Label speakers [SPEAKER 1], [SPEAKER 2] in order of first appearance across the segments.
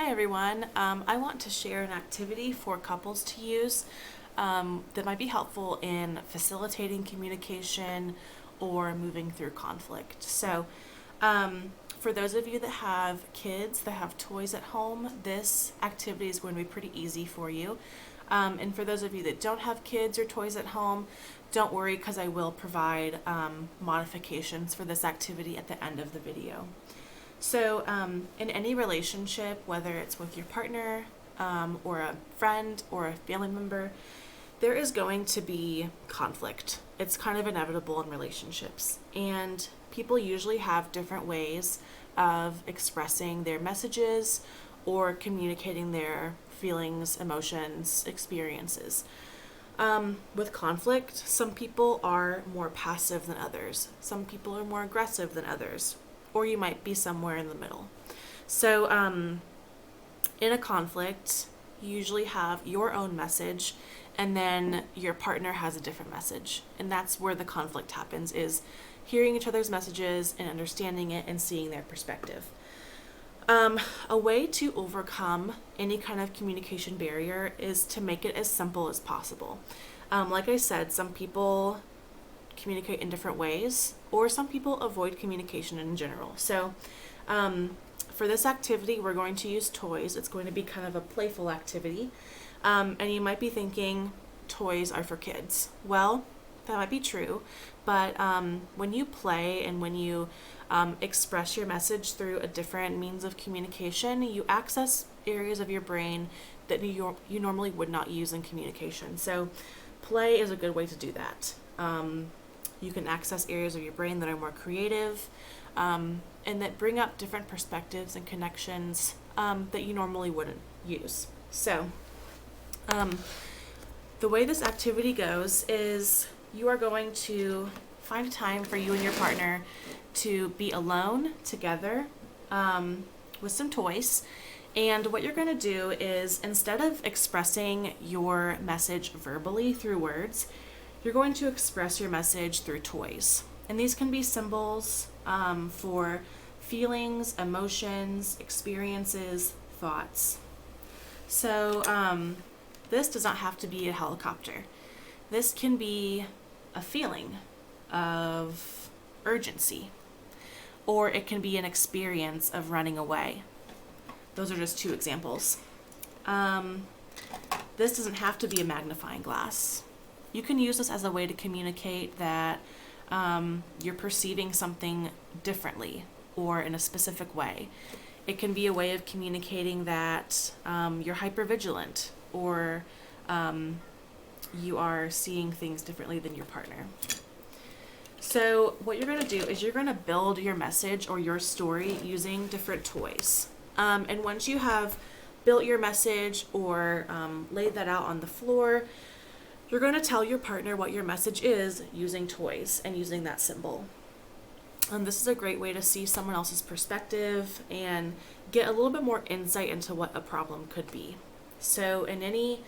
[SPEAKER 1] Hi everyone. I want to share an activity for couples to use that might be helpful in facilitating communication or moving through conflict. For those of you that have kids that have toys at home, this activity is going to be pretty easy for you. And for those of you that don't have kids or toys at home, don't worry because I will provide modifications for this activity at the end of the video. So in any relationship, whether it's with your partner or a friend or a family member, there is going to be conflict. It's kind of inevitable in relationships. And people usually have different ways of expressing their messages or communicating their feelings, emotions, experiences. With conflict, some people are more passive than others. Some people are more aggressive than others. Or you might be somewhere in the middle. So in a conflict, you usually have your own message and then your partner has a different message. And that's where the conflict happens, is hearing each other's messages and understanding it and seeing their perspective. A way to overcome any kind of communication barrier is to make it as simple as possible. Like I said, some people communicate in different ways, or some people avoid communication in general. So for this activity, we're going to use toys. It's going to be kind of a playful activity. And you might be thinking toys are for kids. Well, that might be true, but when you play and when you express your message through a different means of communication, you access areas of your brain that you normally would not use in communication. So play is a good way to do that. You can access areas of your brain that are more creative and that bring up different perspectives and connections that you normally wouldn't use. So the way this activity goes is you are going to find a time for you and your partner to be alone together with some toys. And what you're going to do is, instead of expressing your message verbally through words, you're going to express your message through toys. And these can be symbols for feelings, emotions, experiences, thoughts. So this does not have to be a helicopter. This can be a feeling of urgency, or it can be an experience of running away. Those are just two examples. This doesn't have to be a magnifying glass. You can use this as a way to communicate that you're perceiving something differently or in a specific way. It can be a way of communicating that you're hypervigilant, or you are seeing things differently than your partner. So what you're going to do is you're going to build your message or your story using different toys. And once you have built your message or laid that out on the floor, you're going to tell your partner what your message is using toys and using that symbol. And this is a great way to see someone else's perspective and get a little bit more insight into what a problem could be. So in any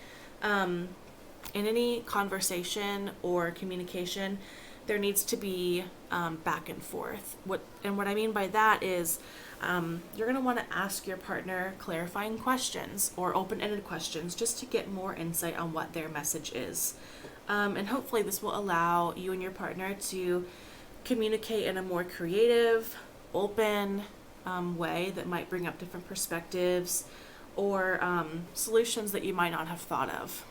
[SPEAKER 1] conversation or communication, there needs to be back and forth. What I mean by that is you're going to want to ask your partner clarifying questions or open-ended questions just to get more insight on what their message is. And hopefully this will allow you and your partner to communicate in a more creative, open way that might bring up different perspectives or solutions that you might not have thought of.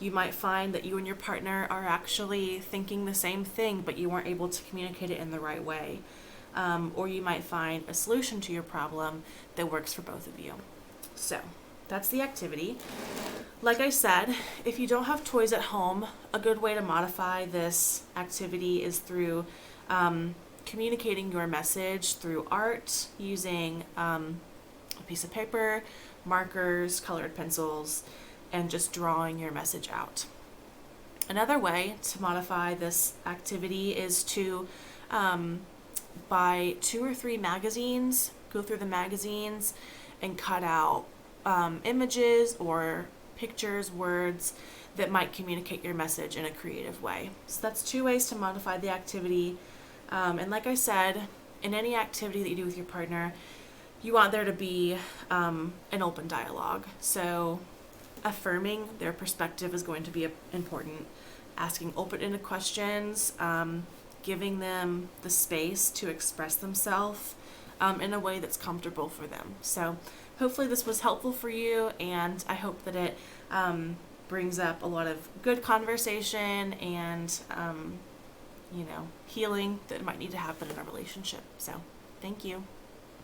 [SPEAKER 1] You might find that you and your partner are actually thinking the same thing, but you weren't able to communicate it in the right way. Or you might find a solution to your problem that works for both of you. So that's the activity. Like I said, if you don't have toys at home, a good way to modify this activity is through communicating your message through art, using a piece of paper, markers, colored pencils, and just drawing your message out. Another way to modify this activity is to buy 2 or 3 magazines, go through the magazines, and cut out images or pictures, words that might communicate your message in a creative way. So that's 2 ways to modify the activity. And like I said, in any activity that you do with your partner, you want there to be an open dialogue. So affirming their perspective is going to be important. Asking open-ended questions, giving them the space to express themselves in a way that's comfortable for them. So hopefully this was helpful for you, and I hope that it brings up a lot of good conversation and healing that might need to happen in a relationship. So thank you.